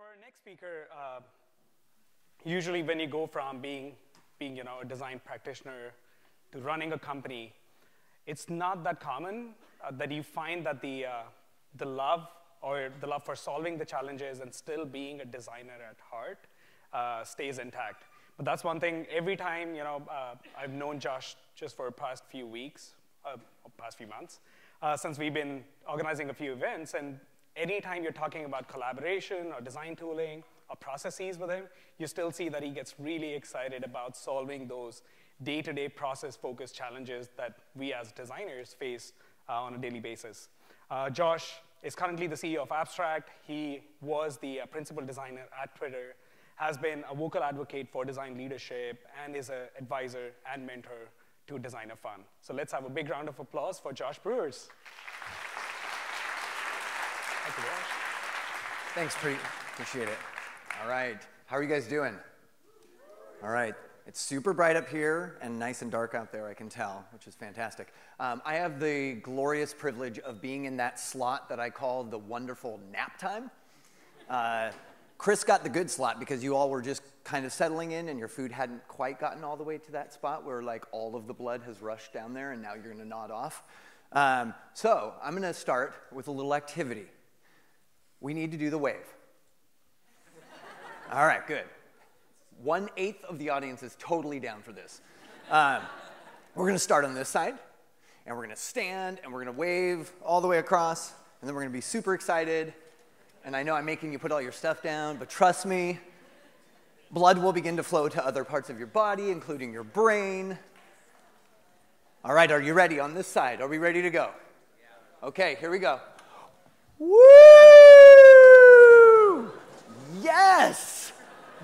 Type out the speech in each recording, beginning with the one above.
for our next speaker, usually when you go from being a design practitioner to running a company, it's not that common that you find that the love for solving the challenges and still being a designer at heart stays intact. But that's one thing. Every time I've known Josh just for the past few weeks, past few months, since we've been organizing a few events, and anytime you're talking about collaboration or design tooling or processes with him, you still see that he gets really excited about solving those day-to-day process-focused challenges that we as designers face on a daily basis. Josh is currently the CEO of Abstract. He was the principal designer at Twitter, has been a vocal advocate for design leadership, and is an advisor and mentor to Designer Fun. So let's have a big round of applause for Josh Brewers. Thank you, Josh. Thanks, Preet. Appreciate it. All right. How are you guys doing? All right. It's super bright up here and nice and dark out there, I can tell, which is fantastic. I have the glorious privilege of being in that slot that I call the wonderful nap time. Chris got the good slot because you all were just kind of settling in and your food hadn't quite gotten all the way to that spot where like all of the blood has rushed down there and now you're going to nod off. So I'm going to start with a little activity. We need to do the wave. All right, good. 1/8 of the audience is totally down for this. We're going to start on this side, and we're going to stand, and we're going to wave all the way across, and then we're going to be super excited. And I know I'm making you put all your stuff down, but trust me, blood will begin to flow to other parts of your body, including your brain. All right, are you ready on this side? Are we ready to go? Yeah. Okay, here we go. Woo! Yes!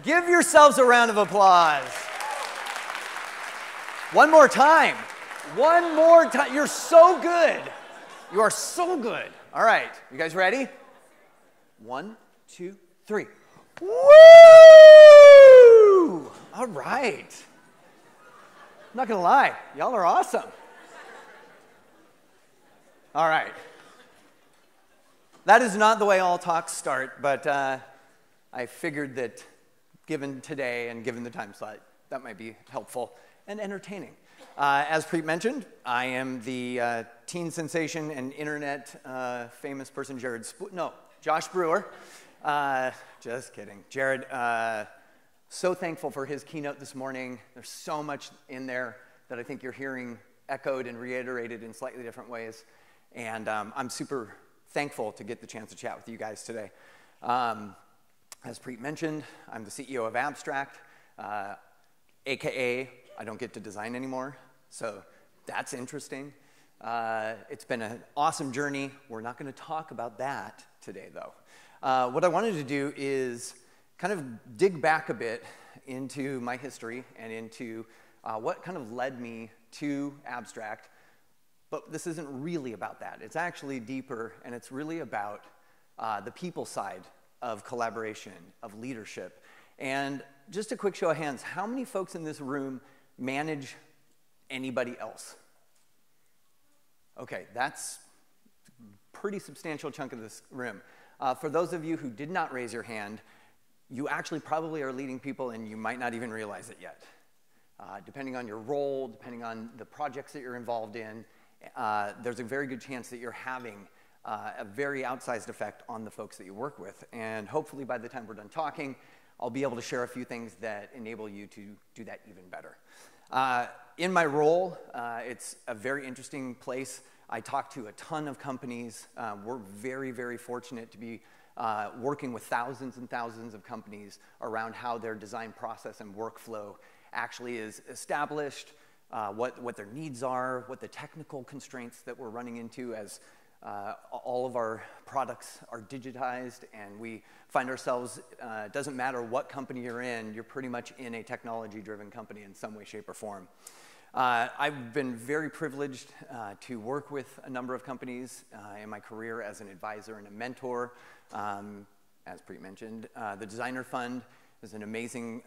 Give yourselves a round of applause. One more time. One more time. You're so good. You are so good. All right, you guys ready? 1, 2, 3. Woo! All right. I'm not gonna lie, y'all are awesome. All right. That is not the way all talks start, but I figured that given today and given the time slot, that might be helpful and entertaining. As Preet mentioned, I am the teen sensation and internet famous person, Josh Brewer. Just kidding. Jared, so thankful for his keynote this morning. There's so much in there that I think you're hearing echoed and reiterated in slightly different ways. And I'm super thankful to get the chance to chat with you guys today. As Preet mentioned, I'm the CEO of Abstract, AKA I don't get to design anymore, so that's interesting. It's been an awesome journey. We're not going to talk about that today, though. What I wanted to do is kind of dig back a bit into my history and into what kind of led me to Abstract. But this isn't really about that. It's actually deeper, and it's really about the people side of collaboration, of leadership. And just a quick show of hands, how many folks in this room manage anybody else? Okay, that's a pretty substantial chunk of this room. For those of you who did not raise your hand, you actually probably are leading people and you might not even realize it yet. Depending on your role, depending on the projects that you're involved in, there's a very good chance that you're having a very outsized effect on the folks that you work with. And hopefully by the time we're done talking, I'll be able to share a few things that enable you to do that even better. In my role, it's a very interesting place. I talk to a ton of companies. We're very, very fortunate to be working with thousands and thousands of companies around how their design process and workflow actually is established, what their needs are, what the technical constraints that we're running into as all of our products are digitized, and we find ourselves, it doesn't matter what company you're in, you're pretty much in a technology-driven company in some way, shape, or form. I've been very privileged to work with a number of companies in my career as an advisor and a mentor. As Preet mentioned, the Designer Fund is an amazing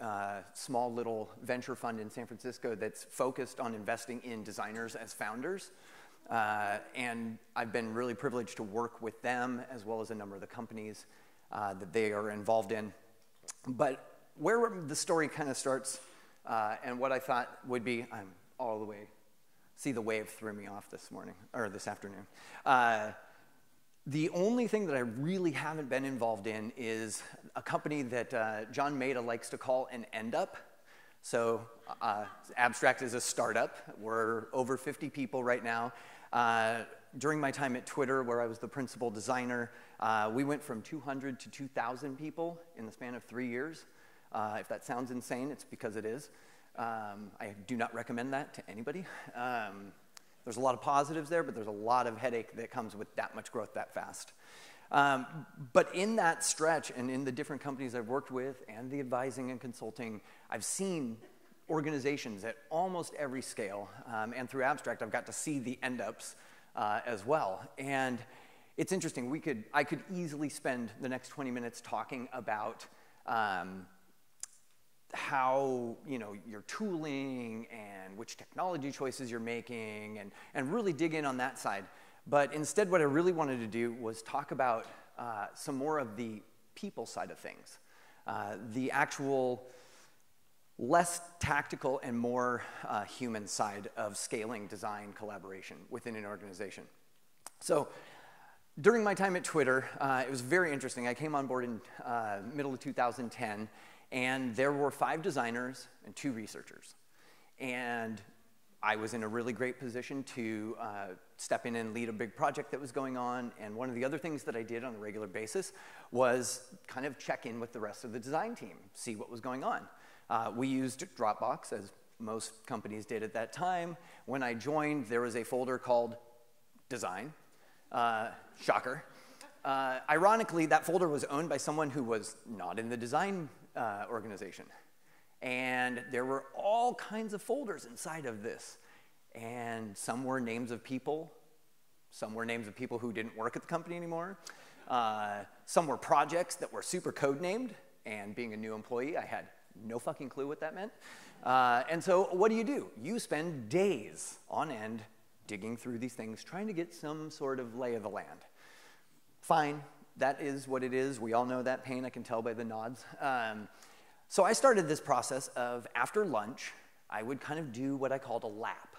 small little venture fund in San Francisco that's focused on investing in designers as founders. And I've been really privileged to work with them as well as a number of the companies that they are involved in. But where the story kind of starts, and what I thought would be, I'm all the way, see the wave threw me off this morning, or this afternoon. The only thing that I really haven't been involved in is a company that John Maeda likes to call an end-up. So Abstract is a startup. We're over 50 people right now. During my time at Twitter, where I was the principal designer, we went from 200 to 2,000 people in the span of 3 years. If that sounds insane, it's because it is. I do not recommend that to anybody. There's a lot of positives there, but there's a lot of headache that comes with that much growth that fast. But in that stretch and in the different companies I've worked with and the advising and consulting, I've seen organizations at almost every scale. And through Abstract, I've got to see the end-ups as well. And it's interesting. I could easily spend the next 20 minutes talking about how your tooling and which technology choices you're making and really dig in on that side. But instead, what I really wanted to do was talk about some more of the people side of things, the actual less tactical and more human side of scaling design collaboration within an organization. So during my time at Twitter, it was very interesting. I came on board in middle of 2010, and there were 5 designers and 2 researchers. And I was in a really great position to step in and lead a big project that was going on. And one of the other things that I did on a regular basis was kind of check in with the rest of the design team, see what was going on. We used Dropbox, as most companies did at that time. When I joined, there was a folder called Design. Shocker. Ironically, that folder was owned by someone who was not in the design organization. And there were all kinds of folders inside of this. And some were names of people. Some were names of people who didn't work at the company anymore. Some were projects that were super code-named. And being a new employee, I had no fucking clue what that meant. And so what do? You spend days on end digging through these things, trying to get some sort of lay of the land. Fine, that is what it is. We all know that pain. I can tell by the nods. So I started this process of, after lunch, I would kind of do what I called a lap.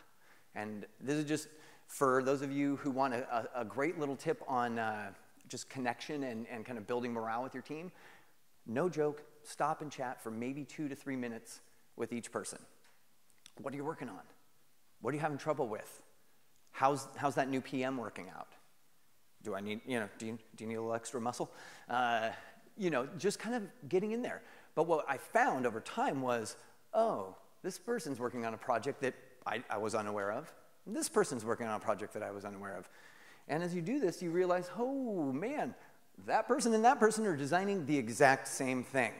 And this is just for those of you who want a great little tip on just connection and kind of building morale with your team. No joke, stop and chat for maybe 2 to 3 minutes with each person. What are you working on? What are you having trouble with? How's that new PM working out? Do I need, do you need a little extra muscle? Just kind of getting in there. But what I found over time was, oh, this person's working on a project that I was unaware of. This person's working on a project that I was unaware of. And as you do this, you realize, oh, man, that person and that person are designing the exact same thing.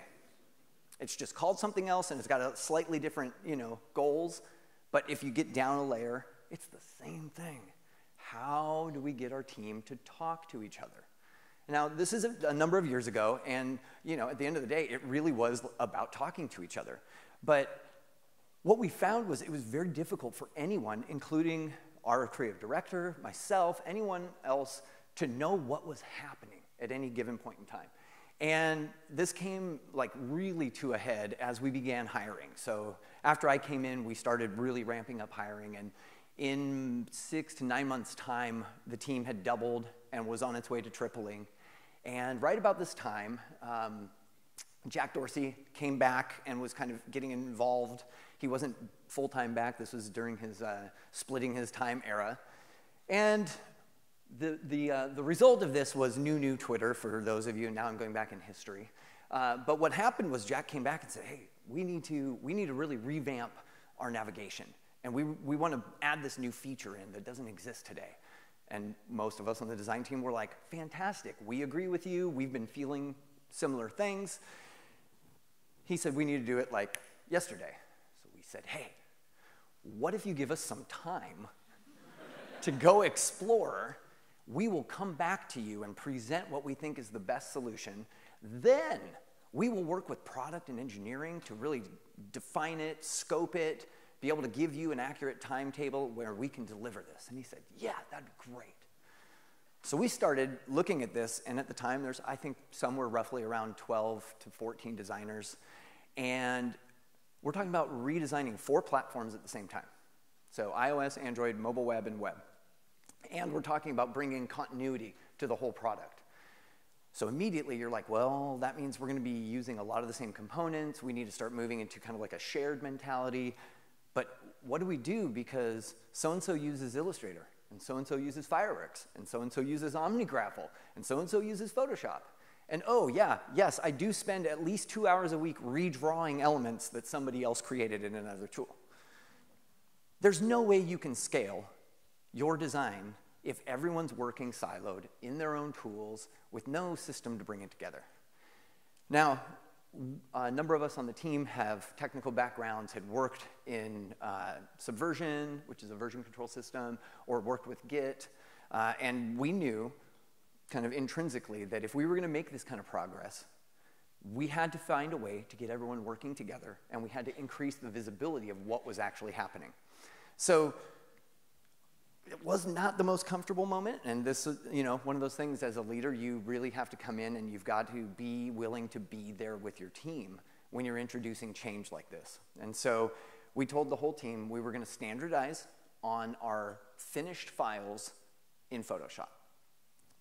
It's just called something else, and it's got a slightly different, goals. But if you get down a layer, it's the same thing. How do we get our team to talk to each other? Now, this is a number of years ago, and at the end of the day, it really was about talking to each other. But what we found was it was very difficult for anyone, including our creative director, myself, anyone else, to know what was happening at any given point in time. And this came really to a head as we began hiring. So after I came in, we started really ramping up hiring, and in 6 to 9 months' time, the team had doubled and was on its way to tripling. And right about this time, Jack Dorsey came back and was kind of getting involved. He wasn't full-time back. This was during his splitting his time era. And the result of this was new Twitter, for those of you. Now I'm going back in history. But what happened was Jack came back and said, hey, we need to really revamp our navigation. And we want to add this new feature in that doesn't exist today. And most of us on the design team were like, fantastic, we agree with you. We've been feeling similar things. He said, we need to do it like yesterday. So we said, hey, what if you give us some time to go explore? We will come back to you and present what we think is the best solution. Then we will work with product and engineering to really define it, scope it, be able to give you an accurate timetable where we can deliver this. And he said, yeah, that'd be great. So we started looking at this, and at the time, there's, I think, somewhere roughly around 12 to 14 designers. And we're talking about redesigning 4 platforms at the same time. So iOS, Android, mobile web, and web. And we're talking about bringing continuity to the whole product. So immediately you're like, well, that means we're going to be using a lot of the same components. We need to start moving into kind of like a shared mentality. But what do we do? Because so-and-so uses Illustrator, and so-and-so uses Fireworks, and so-and-so uses OmniGraffle, and so-and-so uses Photoshop. And oh, yeah, yes, I do spend at least 2 hours a week redrawing elements that somebody else created in another tool. There's no way you can scale your design if everyone's working siloed in their own tools with no system to bring it together. Now, a number of us on the team have technical backgrounds, had worked in Subversion, which is a version control system, or worked with Git, and we knew kind of intrinsically that if we were going to make this kind of progress, we had to find a way to get everyone working together, and we had to increase the visibility of what was actually happening. So it was not the most comfortable moment, and this is, you know, one of those things as a leader, you really have to come in and you've got to be willing to be there with your team when you're introducing change like this. And so we told the whole team we were going to standardize on our finished files in Photoshop.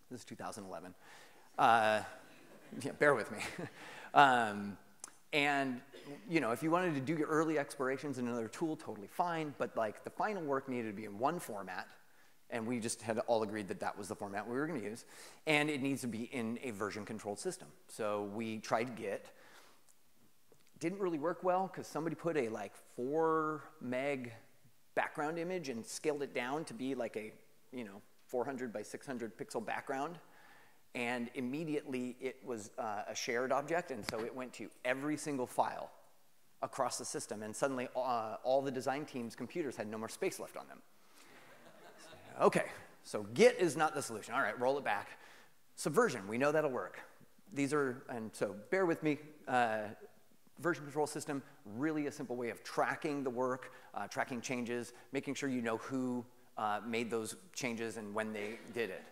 This is 2011. Yeah, bear with me. And you know, if you wanted to do your early explorations in another tool, totally fine, but like the final work needed to be in one format, and we just had all agreed that that was the format we were going to use, and it needs to be in a version controlled system. So we tried Git. Didn't really work well because somebody put a like 4 meg background image and scaled it down to be like a, you know, 400 by 600 pixel background. And immediately it was a shared object, and so it went to every single file across the system, and suddenly all the design team's computers had no more space left on them. Okay, so Git is not the solution. All right, roll it back. Subversion, we know that'll work. These are, and so bear with me, version control system, really a simple way of tracking the work, tracking changes, making sure you know who made those changes and when they did it.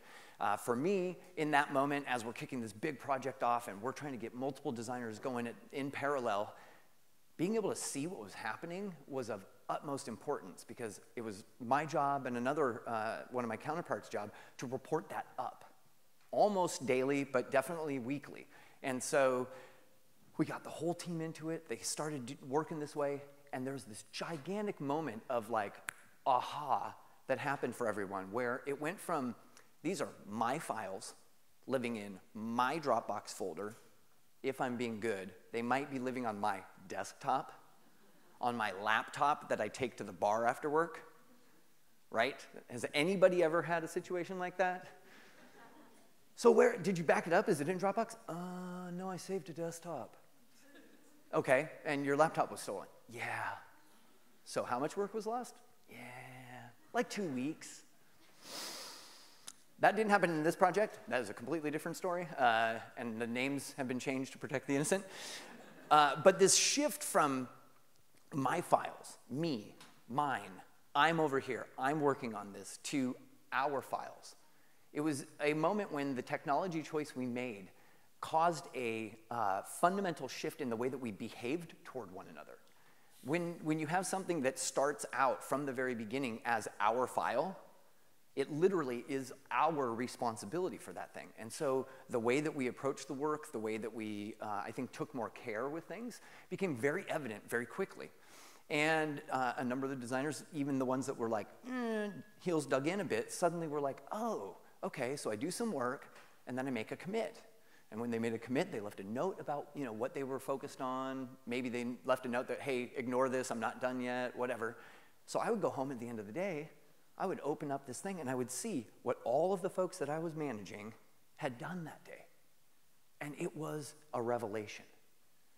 For me, in that moment, as we're kicking this big project off and we're trying to get multiple designers going in parallel, being able to see what was happening was of utmost importance because it was my job and another one of my counterparts' job to report that up. Almost daily, but definitely weekly. And so we got the whole team into it. They started working this way, and there's this gigantic moment of like, aha, that happened for everyone, where it went from, these are my files living in my Dropbox folder. If I'm being good, they might be living on my desktop, on my laptop that I take to the bar after work, right? Has anybody ever had a situation like that? So where, did you back it up? Is it in Dropbox? No, I saved to desktop. Okay, and your laptop was stolen? Yeah. So how much work was lost? Yeah, like 2 weeks. That didn't happen in this project. That is a completely different story, and the names have been changed to protect the innocent. But this shift from my files, me, mine, I'm over here, I'm working on this, to our files. It was a moment when the technology choice we made caused a fundamental shift in the way that we behaved toward one another. When you have something that starts out from the very beginning as our file, it literally is our responsibility for that thing. And so the way that we approached the work, the way that we, I think, took more care with things, became very evident very quickly. And a number of the designers, even the ones that were like, heels dug in a bit, suddenly were like, oh, okay, so I do some work, and then I make a commit. And when they made a commit, they left a note about, you know, what they were focused on. Maybe they left a note that, hey, ignore this, I'm not done yet, whatever. So I would go home at the end of the day, I would open up this thing, and I would see what all of the folks that I was managing had done that day. And it was a revelation.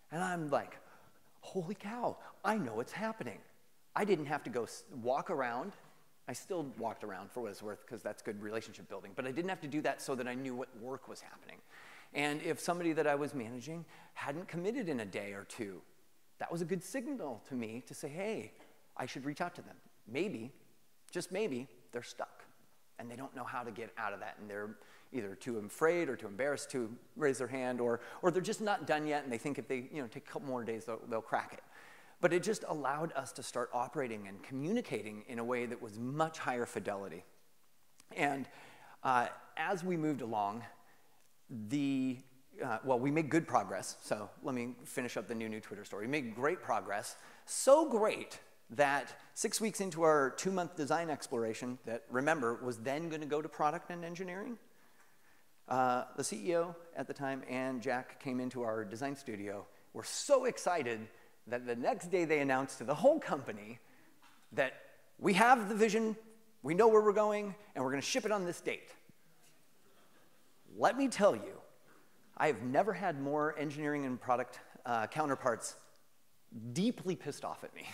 And I'm like, holy cow, I know what's happening. I didn't have to go walk around. I still walked around for what it's worth because that's good relationship building, but I didn't have to do that so that I knew what work was happening. And if somebody that I was managing hadn't committed in a day or two, that was a good signal to me to say, hey, I should reach out to them. Maybe, just maybe, they're stuck. and they don't know how to get out of that, and they're either too afraid or too embarrassed to raise their hand, or they're just not done yet, and they think if they take a couple more days, they'll crack it. But it just allowed us to start operating and communicating in a way that was much higher fidelity. And as we moved along, well, we made good progress. So let me finish up the new Twitter story. We made great progress, so great that 6 weeks into our 2-month design exploration that, remember, was then going to go to product and engineering, the CEO at the time and Jack came into our design studio. We're so excited that the next day they announced to the whole company that we have the vision, we know where we're going, and we're going to ship it on this date. Let me tell you, I have never had more engineering and product counterparts deeply pissed off at me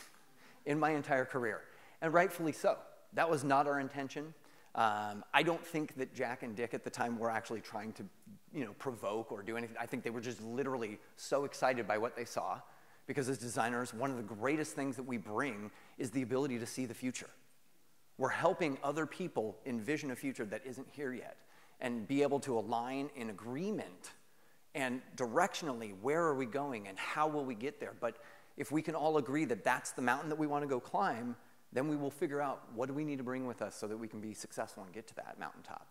in my entire career, and rightfully so. That was not our intention. I don't think that Jack and Dick at the time were actually trying to, provoke or do anything. I think they were just literally so excited by what they saw, because as designers, one of the greatest things that we bring is the ability to see the future. We're helping other people envision a future that isn't here yet and be able to align in agreement and directionally, where are we going and how will we get there? But if we can all agree that that's the mountain that we want to go climb, then we will figure out what do we need to bring with us so that we can be successful and get to that mountaintop.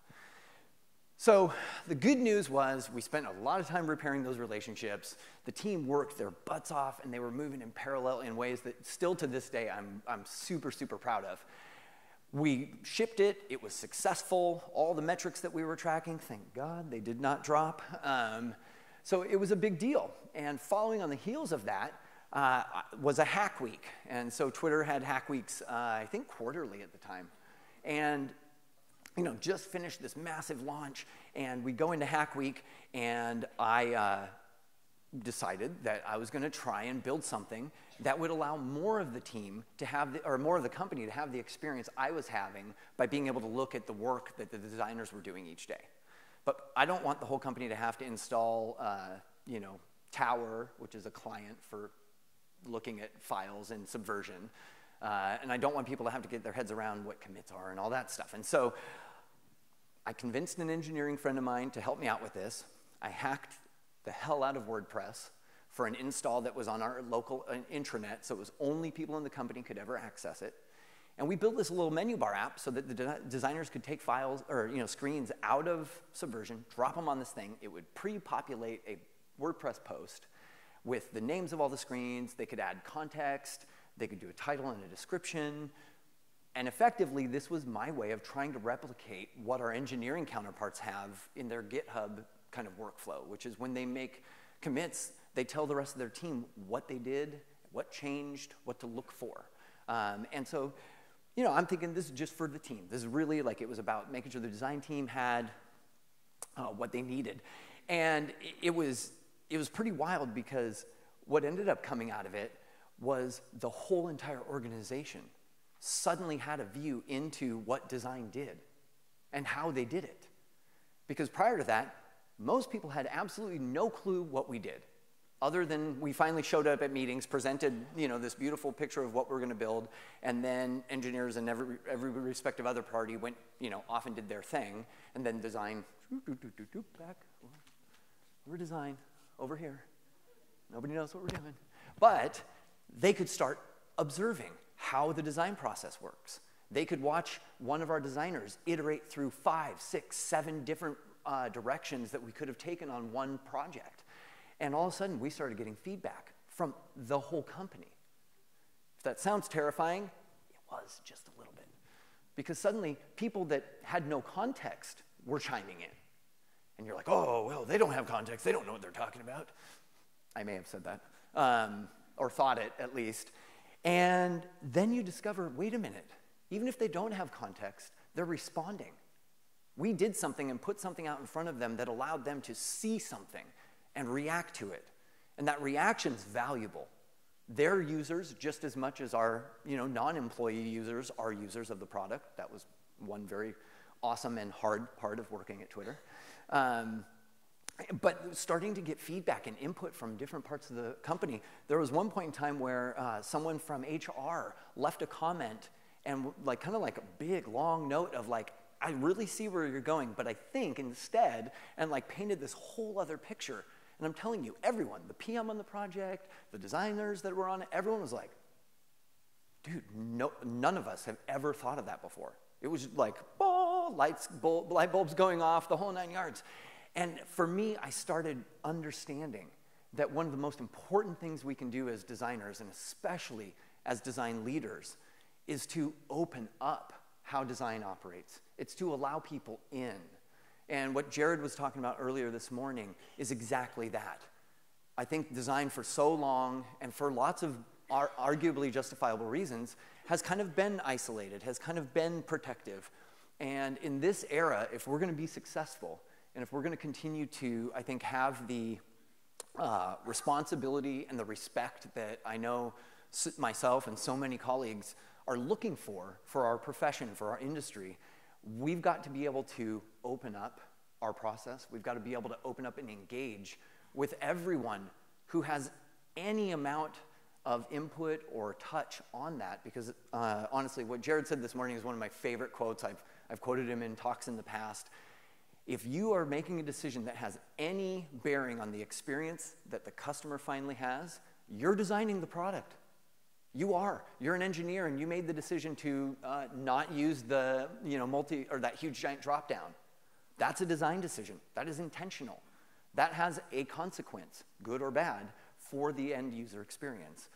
So the good news was we spent a lot of time repairing those relationships. The team worked their butts off, and they were moving in parallel in ways that still to this day I'm super, super proud of. We shipped it. It was successful. All the metrics that we were tracking, thank God, they did not drop. So it was a big deal. And following on the heels of that was a hack week. And so Twitter had hack weeks, I think quarterly at the time. And just finished this massive launch, and we go into hack week, and I decided that I was going to try and build something that would allow more of the team to have, or more of the company to have the experience I was having by being able to look at the work that the designers were doing each day. But I don't want the whole company to have to install, Tower, which is a client for looking at files in Subversion. And I don't want people to have to get their heads around what commits are and all that stuff. And so I convinced an engineering friend of mine to help me out with this. I hacked the hell out of WordPress for an install that was on our local intranet, so it was only people in the company could ever access it. And we built this little menu bar app so that the designers could take files or screens out of Subversion, drop them on this thing. It would pre-populate a WordPress post with the names of all the screens. They could add context. They could do a title and a description. And effectively, this was my way of trying to replicate what our engineering counterparts have in their GitHub kind of workflow, which is when they make commits, they tell the rest of their team what they did, what changed, what to look for. And so, I'm thinking this is just for the team. This is really like it was about making sure the design team had what they needed. And it was pretty wild because what ended up coming out of it was the whole entire organization suddenly had a view into what design did and how they did it. Because prior to that, most people had absolutely no clue what we did, other than we finally showed up at meetings, presented this beautiful picture of what we're going to build, and then engineers and every respective other party went off and did their thing, and then design back. We're design over here. Nobody knows what we're doing. But they could start observing how the design process works. They could watch one of our designers iterate through 5, 6, 7 different directions that we could have taken on one project. And all of a sudden, we started getting feedback from the whole company. If that sounds terrifying, it was just a little bit. Because suddenly, people that had no context were chiming in. And you're like, oh, well, they don't have context. They don't know what they're talking about. I may have said that, or thought it at least. And then you discover, wait a minute, even if they don't have context, they're responding. We did something and put something out in front of them that allowed them to see something and react to it. And that reaction's valuable. Their users, just as much as our non-employee users, are users of the product. That was one very awesome and hard part of working at Twitter. But starting to get feedback and input from different parts of the company. There was one point in time where someone from HR left a comment and kind of like a big, long note of like, I really see where you're going, but I think instead, and like painted this whole other picture. And I'm telling you, everyone, the PM on the project, the designers that were on it, everyone was like, dude, no, none of us have ever thought of that before. It was like, oh, light bulbs going off, the whole 9 yards. And for me, I started understanding that one of the most important things we can do as designers, and especially as design leaders, is to open up how design operates. It's to allow people in. And what Jared was talking about earlier this morning is exactly that. I think design for so long, and for lots of arguably justifiable reasons, has kind of been isolated, has kind of been protective. And in this era, if we're going to be successful, and if we're going to continue to, I think, have the responsibility and the respect that I know myself and so many colleagues are looking for our profession, for our industry, we've got to be able to open up our process. We've got to be able to open up and engage with everyone who has any amount of input or touch on that, because honestly, what Jared said this morning is one of my favorite quotes. I've quoted him in talks in the past. If you are making a decision that has any bearing on the experience that the customer finally has, you're designing the product. You are. You're an engineer, and you made the decision to not use the that huge giant drop down. That's a design decision. That is intentional. That has a consequence, good or bad, for the end user experience.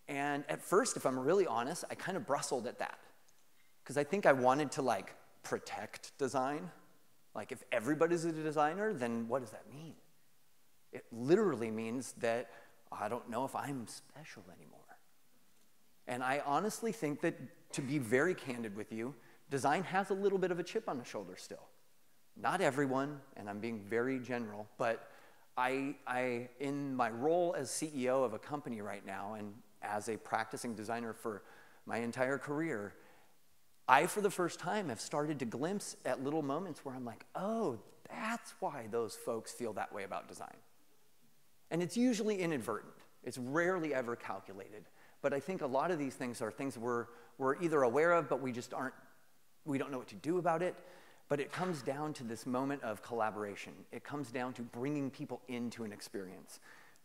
And at first, if I'm really honest, I kind of bristled at that, because I think I wanted to like protect design. Like, if everybody's a designer, then what does that mean? It literally means that I don't know if I'm special anymore. And I honestly think that, to be very candid with you, design has a little bit of a chip on the shoulder still. Not everyone, and I'm being very general, but I in my role as CEO of a company right now, and as a practicing designer for my entire career, I, for the first time, have started to glimpse at little moments where I'm like, oh, that's why those folks feel that way about design. And it's usually inadvertent. It's rarely ever calculated. But I think a lot of these things are things we're either aware of, but we don't know what to do about it. But it comes down to this moment of collaboration. It comes down to bringing people into an experience.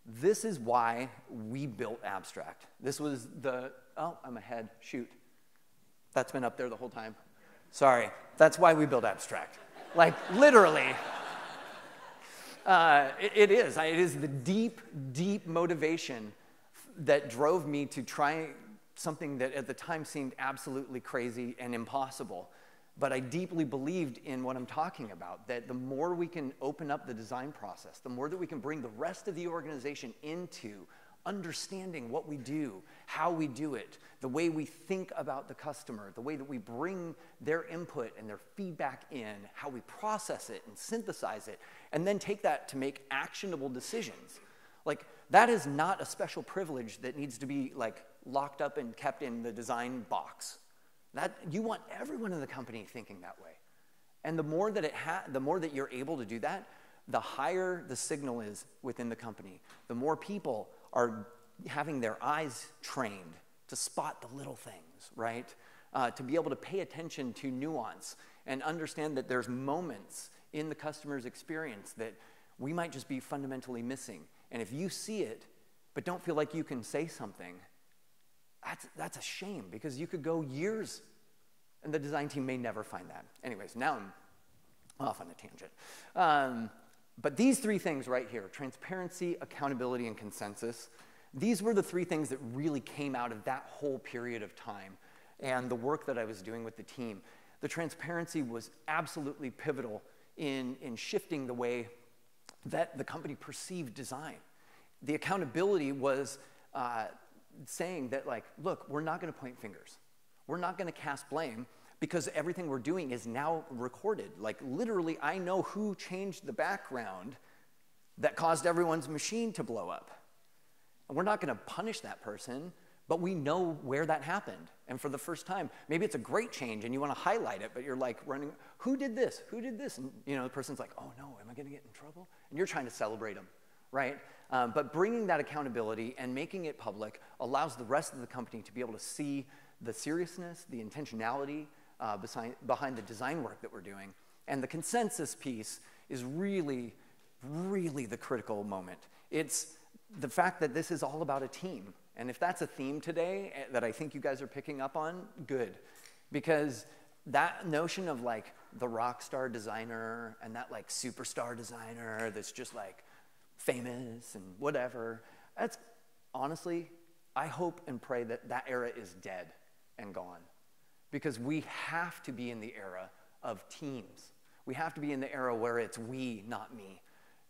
This is why we built Abstract. This was I'm ahead, shoot. That's been up there the whole time. Sorry, that's why we built Abstract. Like, literally. It is the deep, deep motivation that drove me to try something that at the time seemed absolutely crazy and impossible. But I deeply believed in what I'm talking about, that the more we can open up the design process, the more that we can bring the rest of the organization into understanding what we do, how we do it, the way we think about the customer, the way that we bring their input and their feedback in, how we process it and synthesize it, and then take that to make actionable decisions. Like, that is not a special privilege that needs to be like locked up and kept in the design box. That you want everyone in the company thinking that way. And the more that you're able to do that, the higher the signal is within the company. The more people are having their eyes trained to spot the little things, right? To be able to pay attention to nuance and understand that there's moments in the customer's experience that we might just be fundamentally missing. And if you see it, but don't feel like you can say something, that's a shame, because you could go years and the design team may never find that. Anyways, now I'm off on a tangent. But these three things right here, transparency, accountability, and consensus, these were the three things that really came out of that whole period of time and the work that I was doing with the team. The transparency was absolutely pivotal in shifting the way that the company perceived design. The accountability was saying that, like, look, we're not going to point fingers. We're not going to cast blame, because everything we're doing is now recorded. Like, literally, I know who changed the background that caused everyone's machine to blow up. And we're not going to punish that person, but we know where that happened. And for the first time, maybe it's a great change and you want to highlight it, but you're like running, who did this? Who did this? And the person's like, oh no, am I going to get in trouble? And you're trying to celebrate them, right? But bringing that accountability and making it public allows the rest of the company to be able to see the seriousness, the intentionality, behind the design work that we're doing. And the consensus piece is really, really the critical moment. It's the fact that this is all about a team. And if that's a theme today that I think you guys are picking up on, good. Because that notion of like the rock star designer and that like superstar designer that's just like famous and whatever, that's honestly, I hope and pray that that era is dead and gone. Because we have to be in the era of teams. We have to be in the era where it's we, not me,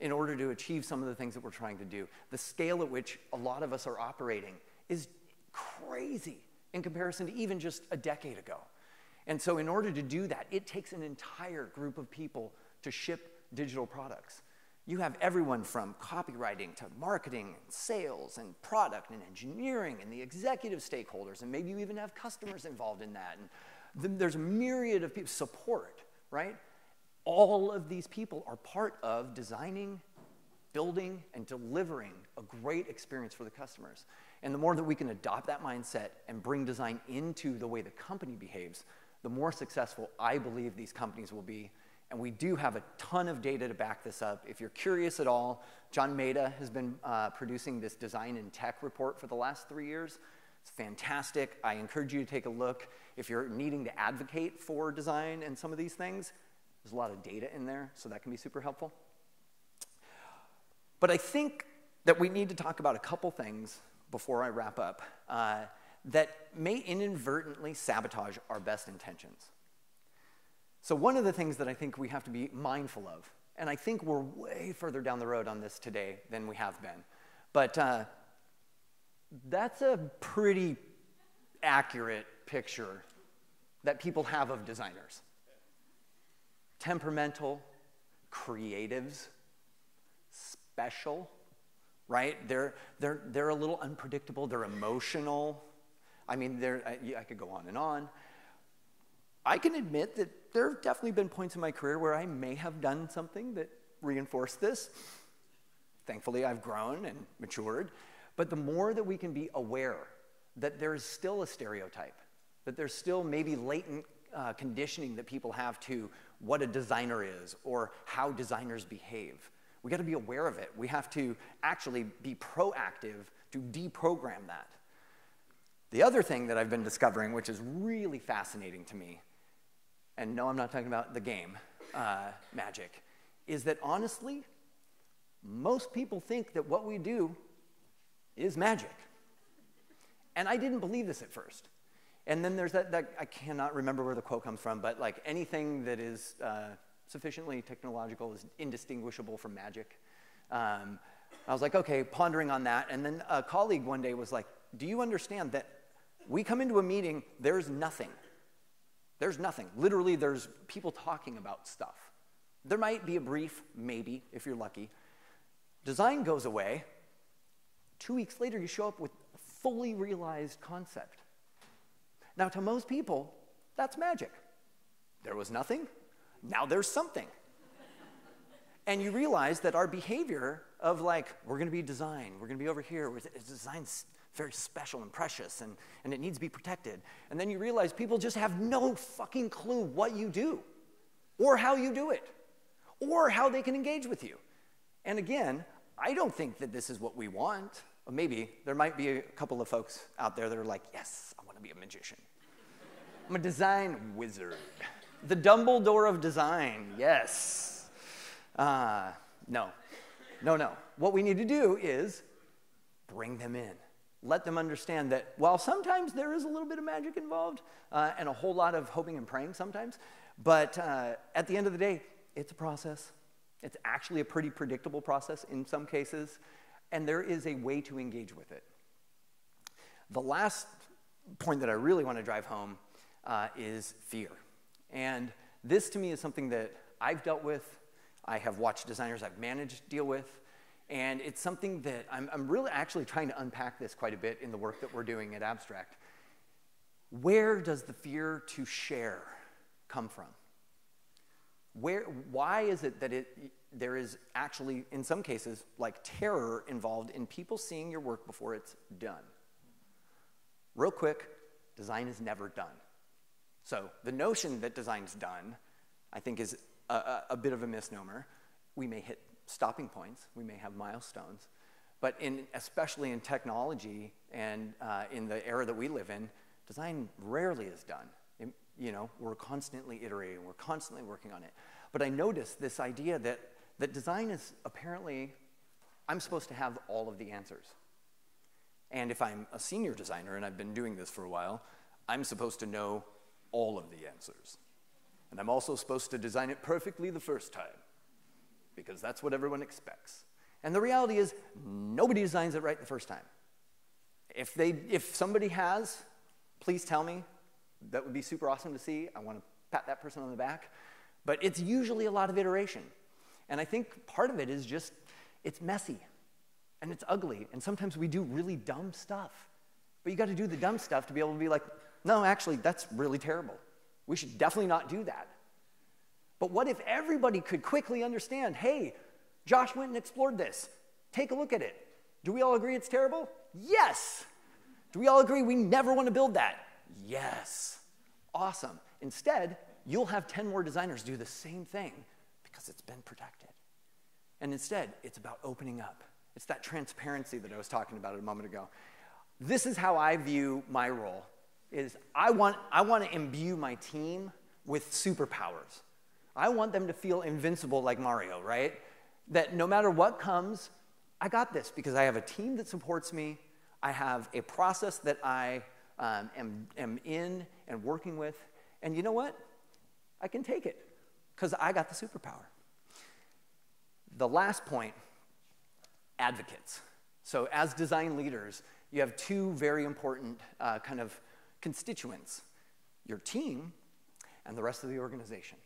in order to achieve some of the things that we're trying to do. The scale at which a lot of us are operating is crazy in comparison to even just a decade ago. And so in order to do that, it takes an entire group of people to ship digital products. You have everyone from copywriting to marketing and sales and product and engineering and the executive stakeholders, and maybe you even have customers involved in that. And there's a myriad of people, support, right? All of these people are part of designing, building, and delivering a great experience for the customers. And the more that we can adopt that mindset and bring design into the way the company behaves, the more successful I believe these companies will be. And we do have a ton of data to back this up. If you're curious at all, John Maeda has been producing this design and tech report for the last 3 years. It's fantastic. I encourage you to take a look. If you're needing to advocate for design and some of these things, there's a lot of data in there, so that can be super helpful. But I think that we need to talk about a couple things before I wrap up that may inadvertently sabotage our best intentions. So one of the things that I think we have to be mindful of, and I think we're way further down the road on this today than we have been, but that's a pretty accurate picture that people have of designers. Temperamental, creatives, special, right? They're a little unpredictable, they're emotional. I mean, I could go on and on. I can admit that there have definitely been points in my career where I may have done something that reinforced this. Thankfully, I've grown and matured. But the more that we can be aware that there's still a stereotype, that there's still maybe latent conditioning that people have to what a designer is or how designers behave. We got to be aware of it. We have to actually be proactive to deprogram that. The other thing that I've been discovering, which is really fascinating to me, and no, I'm not talking about the game, Magic, is that honestly, most people think that what we do is magic. And I didn't believe this at first. And then there's that I cannot remember where the quote comes from, but like anything that is sufficiently technological is indistinguishable from magic. I was like, okay, pondering on that. And then a colleague one day was like, do you understand that we come into a meeting, there's nothing. There's nothing. Literally, there's people talking about stuff. There might be a brief, maybe, if you're lucky. Design goes away. 2 weeks later, you show up with a fully realized concept. Now, to most people, that's magic. There was nothing. Now there's something. And you realize that our behavior of like, we're going to be design, we're going to be over here, design's very special and precious, and it needs to be protected. And then you realize people just have no fucking clue what you do, or how you do it, or how they can engage with you. And again, I don't think that this is what we want. Or maybe there might be a couple of folks out there that are like, yes, I want to be a magician. I'm a design wizard. The Dumbledore of design, yes. No. What we need to do is bring them in. Let them understand that while sometimes there is a little bit of magic involved and a whole lot of hoping and praying sometimes, but at the end of the day, it's a process. It's actually a pretty predictable process in some cases, and there is a way to engage with it. The last point that I really want to drive home is fear. And this to me is something that I've dealt with, I have watched designers I've managed deal with, and it's something that I'm really actually trying to unpack this quite a bit in the work that we're doing at Abstract. Where does the fear to share come from? Why is it that there is actually, in some cases, like terror involved in people seeing your work before it's done? Real quick, design is never done. So the notion that design's done, I think, is a bit of a misnomer. We may hit stopping points, we may have milestones, but especially in technology and in the era that we live in, design rarely is done. We're constantly iterating, we're constantly working on it. But I noticed this idea that design is apparently, I'm supposed to have all of the answers. And if I'm a senior designer, and I've been doing this for a while, I'm supposed to know all of the answers. And I'm also supposed to design it perfectly the first time, because that's what everyone expects. And the reality is, nobody designs it right the first time. If somebody has, please tell me. That would be super awesome to see. I want to pat that person on the back. But it's usually a lot of iteration. And I think part of it is just, it's messy, and it's ugly, and sometimes we do really dumb stuff. But you got to do the dumb stuff to be able to be like, no, actually, that's really terrible. We should definitely not do that. But what if everybody could quickly understand, hey, Josh went and explored this. Take a look at it. Do we all agree it's terrible? Yes. Do we all agree we never want to build that? Yes. Awesome. Instead, you'll have 10 more designers do the same thing because it's been protected. And instead, it's about opening up. It's that transparency that I was talking about a moment ago. This is how I view my role, is I want to imbue my team with superpowers. I want them to feel invincible like Mario, right? That no matter what comes, I got this because I have a team that supports me. I have a process that I am in and working with. And you know what? I can take it because I got the superpower. The last point, advocates. So as design leaders, you have two very important kind of constituents, your team and the rest of the organization.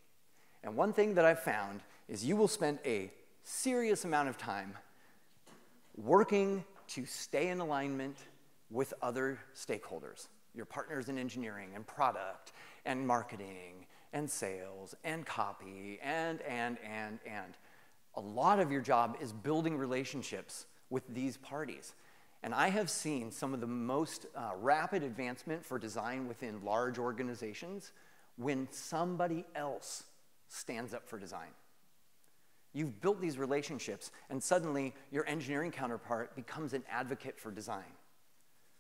And one thing that I've found is you will spend a serious amount of time working to stay in alignment with other stakeholders, your partners in engineering and product and marketing and sales and copy and. A lot of your job is building relationships with these parties. And I have seen some of the most rapid advancement for design within large organizations when somebody else stands up for design. You've built these relationships, and suddenly your engineering counterpart becomes an advocate for design.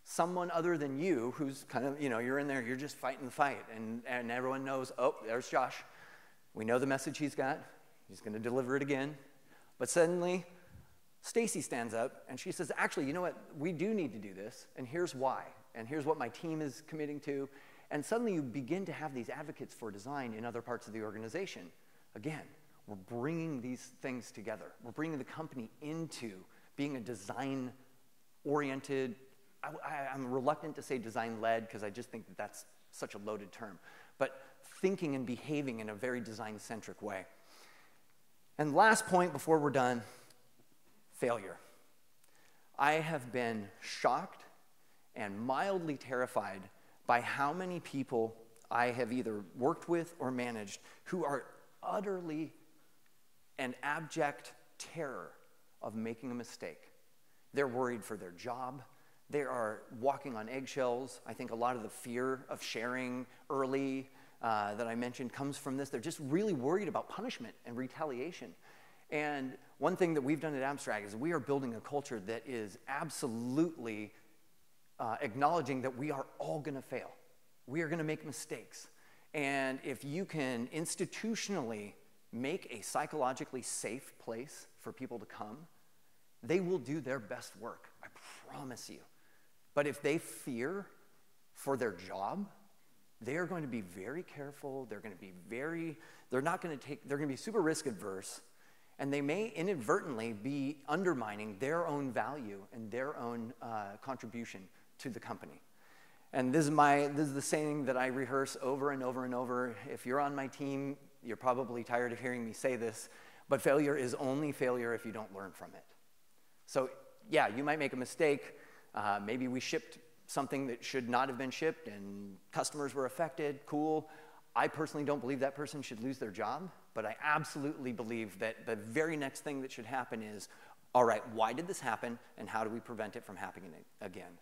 Someone other than you, who's kind of, you're in there, you're just fighting the fight, and everyone knows, oh, there's Josh. We know the message he's got. He's going to deliver it again. But suddenly, Stacy stands up, and she says, actually, you know what? We do need to do this, and here's why. And here's what my team is committing to. And suddenly, you begin to have these advocates for design in other parts of the organization. Again, we're bringing these things together. We're bringing the company into being a design-oriented, I'm reluctant to say design-led because I just think that that's such a loaded term, but thinking and behaving in a very design-centric way. And last point before we're done, failure. I have been shocked and mildly terrified by how many people I have either worked with or managed who are utterly an abject terror of making a mistake. They're worried for their job. They are walking on eggshells. I think a lot of the fear of sharing early that I mentioned comes from this. They're just really worried about punishment and retaliation. And one thing that we've done at Abstract is we are building a culture that is absolutely acknowledging that we are all going to fail. We are going to make mistakes. And if you can institutionally make a psychologically safe place for people to come, they will do their best work, I promise you. But if they fear for their job, they are going to be very careful. They're going to be they're going to be super risk adverse, and they may inadvertently be undermining their own value and their own contribution to the company. And this is the saying that I rehearse over and over and over. If you're on my team, you're probably tired of hearing me say this, but failure is only failure if you don't learn from it. So yeah, you might make a mistake. Maybe we shipped something that should not have been shipped and customers were affected. Cool. I personally don't believe that person should lose their job, but I absolutely believe that the very next thing that should happen is, all right, why did this happen and how do we prevent it from happening again?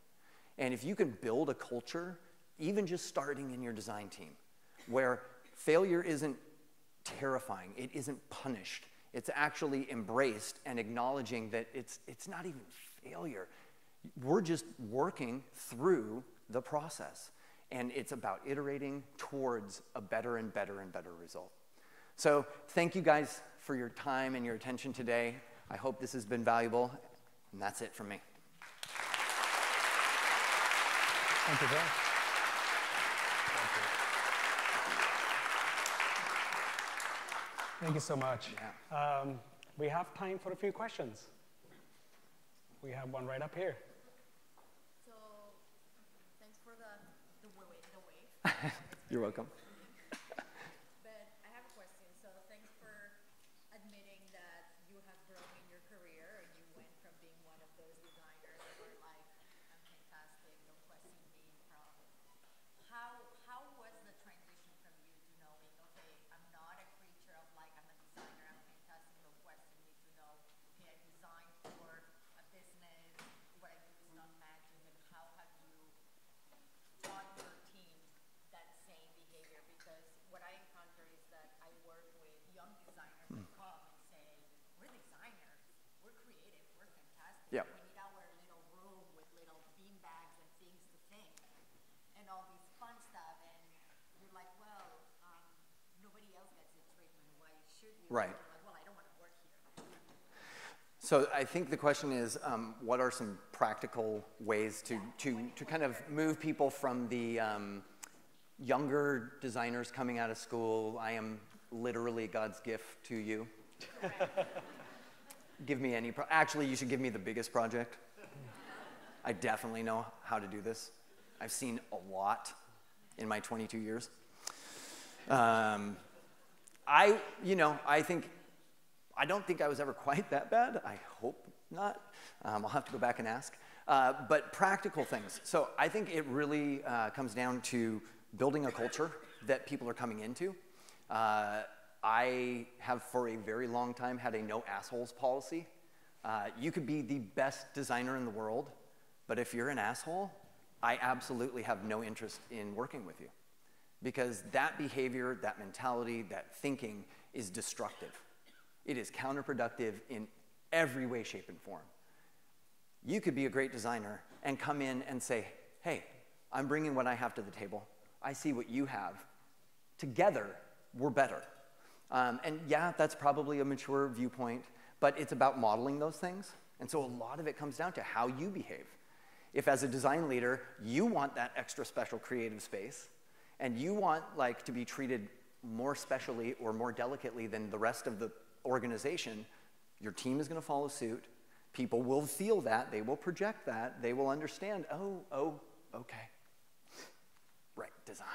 And if you can build a culture, even just starting in your design team, where failure isn't terrifying, it isn't punished. It's actually embraced and acknowledging that it's not even failure. We're just working through the process. And it's about iterating towards a better and better and better result. So thank you guys for your time and your attention today. I hope this has been valuable. And that's it from me. Thank you, Joe. Thank you so much. Yeah. We have time for a few questions. We have one right up here. So, thanks for the wave. You're welcome. But I have a question. So, thanks for admitting that you have grown in your career and you went from being one of those designers that were like, I'm fantastic, don't question me, from how was the transition from you to knowing, okay, I'm not a creature of like, I'm a designer, I'm fantastic, don't question me, to know, okay, I designed for a business, what I do is not magic, and how have you taught your team that same behavior? Because what I encounter is that I work with young designers that come and say, we're designers, we're creative, we're fantastic. Yep. We need our little room with little bean bags and things to think and all these fun stuff. And you're like, well, nobody else gets this treatment. Why should you? Right. And you're like, well, I don't want to work here. So I think the question is, what are some practical ways to kind of move people from the younger designers coming out of school? I am literally God's gift to you. Give me any, actually you should give me the biggest project. I definitely know how to do this. I've seen a lot in my 22 years. I don't think I was ever quite that bad. I hope not. I'll have to go back and ask. But practical things. So I think it really comes down to building a culture that people are coming into. I have for a very long time had a no assholes policy. You could be the best designer in the world, but if you're an asshole, I absolutely have no interest in working with you. Because that behavior, that mentality, that thinking is destructive. It is counterproductive in every way, shape, and form. You could be a great designer and come in and say, hey, I'm bringing what I have to the table. I see what you have. Together, we're better. And yeah, that's probably a mature viewpoint, but it's about modeling those things. And so a lot of it comes down to how you behave. If as a design leader, you want that extra special creative space, and you want like to be treated more specially or more delicately than the rest of the organization, your team is going to follow suit. People will feel that. They will project that. They will understand, oh, okay. Right, design,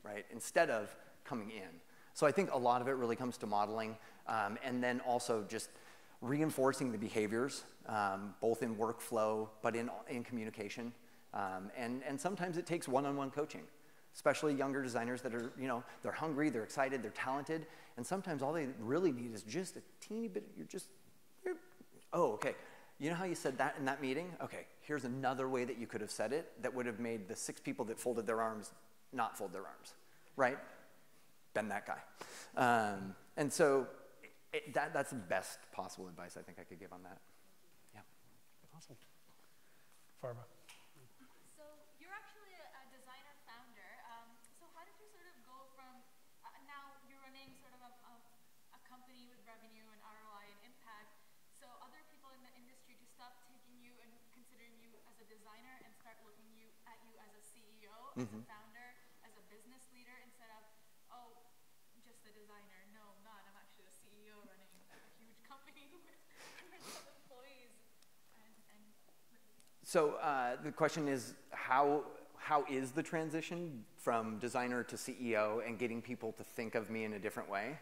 right? Instead of coming in. So I think a lot of it really comes to modeling, and then also just reinforcing the behaviors, both in workflow, but in communication. And sometimes it takes one-on-one coaching, especially younger designers that are, they're hungry, they're excited, they're talented, and sometimes all they really need is just a teeny bit, oh, okay. You know how you said that in that meeting? Okay, here's another way that you could have said it that would have made the 6 people that folded their arms not fold their arms, right? Been that guy. And so that's the best possible advice I think I could give on that. Yeah. Awesome. Farva. So you're actually a designer founder. So how did you sort of go from, now you're running sort of a company with revenue and ROI and impact, so other people in the industry to stop taking you and considering you as a designer and start looking at you as a CEO, as a founder, as a business leader, instead of, oh, just a designer. No, I'm not. I'm actually a CEO running a huge company with hundreds of employees. So the question is, how is the transition from designer to CEO and getting people to think of me in a different way?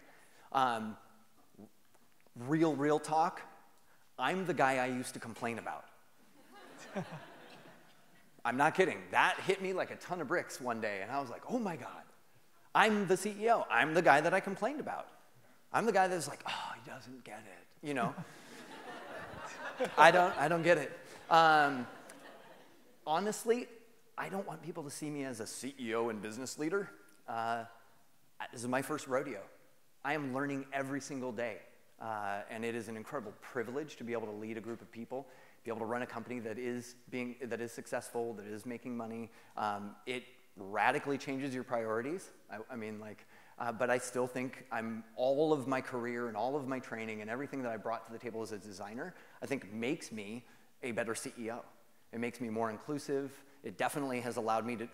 Real talk, I'm the guy I used to complain about. I'm not kidding. That hit me like a ton of bricks one day, and I was like, oh my God. I'm the CEO. I'm the guy that I complained about. I'm the guy that's like, oh, he doesn't get it, I don't get it. Honestly, I don't want people to see me as a CEO and business leader. this is my first rodeo. I am learning every single day. And it is an incredible privilege to be able to lead a group of people, be able to run a company that is successful, that is making money. It radically changes your priorities. But I still think all of my career and all of my training and everything that I brought to the table as a designer, I think makes me a better CEO. It makes me more inclusive. It definitely has allowed me to,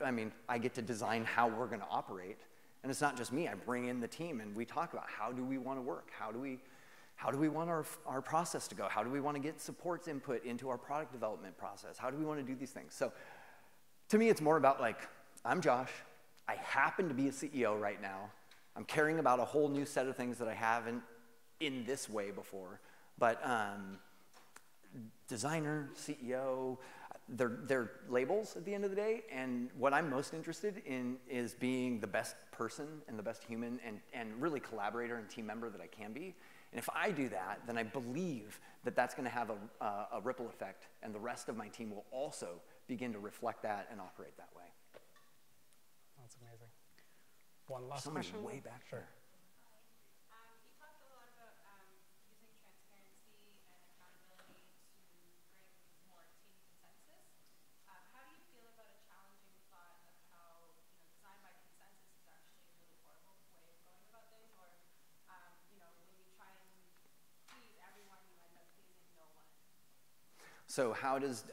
I get to design how we're gonna operate. And it's not just me, I bring in the team and we talk about how do we wanna work? How do we want our process to go? How do we want to get supports input into our product development process? How do we want to do these things? So to me, it's more about like, I'm Josh. I happen to be a CEO right now. I'm caring about a whole new set of things that I haven't in this way before. But designer, CEO, they're labels at the end of the day. And what I'm most interested in is being the best person and the best human and really collaborator and team member that I can be. And if I do that, then I believe that that's going to have a ripple effect, and the rest of my team will also begin to reflect that and operate that way. That's amazing. One last Somebody question. way back there. You talked a lot about using transparency and accountability to bring more team consensus. How do you feel about a challenging thought of how design by consensus is actually a really horrible way of going about things, or when you try and please everyone, you end up pleasing no one? So how does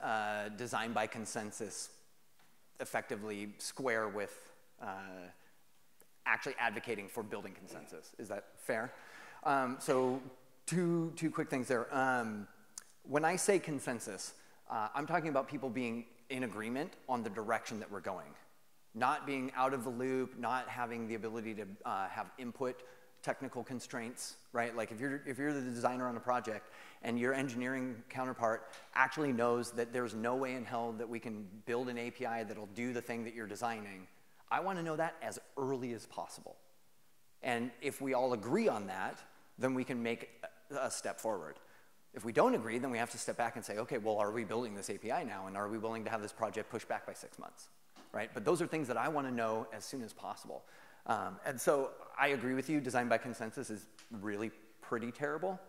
design by consensus effectively square with actually advocating for building consensus? Is that fair? So two quick things there. When I say consensus, I'm talking about people being in agreement on the direction that we're going. Not being out of the loop, not having the ability to have input, technical constraints, right? Like if you're the designer on a project and your engineering counterpart actually knows that there's no way in hell that we can build an API that'll do the thing that you're designing, I want to know that as early as possible. And if we all agree on that, then we can make a step forward. If we don't agree, then we have to step back and say, okay, well, are we building this API now? And are we willing to have this project pushed back by 6 months, right? But those are things that I want to know as soon as possible. And so I agree with you, design by consensus is really pretty terrible.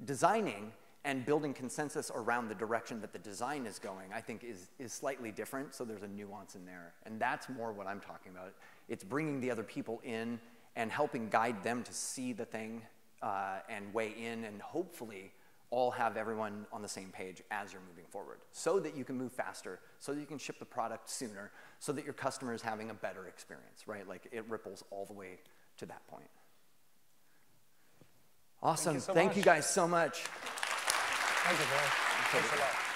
Designing and building consensus around the direction that the design is going, I think is slightly different, so there's a nuance in there. And that's more what I'm talking about. It's bringing the other people in and helping guide them to see the thing and weigh in and hopefully all have everyone on the same page as you're moving forward so that you can move faster, so that you can ship the product sooner, so that your customer is having a better experience, right? Like it ripples all the way to that point. Awesome. Thank you guys so much. Thank you, bro. Thanks a lot.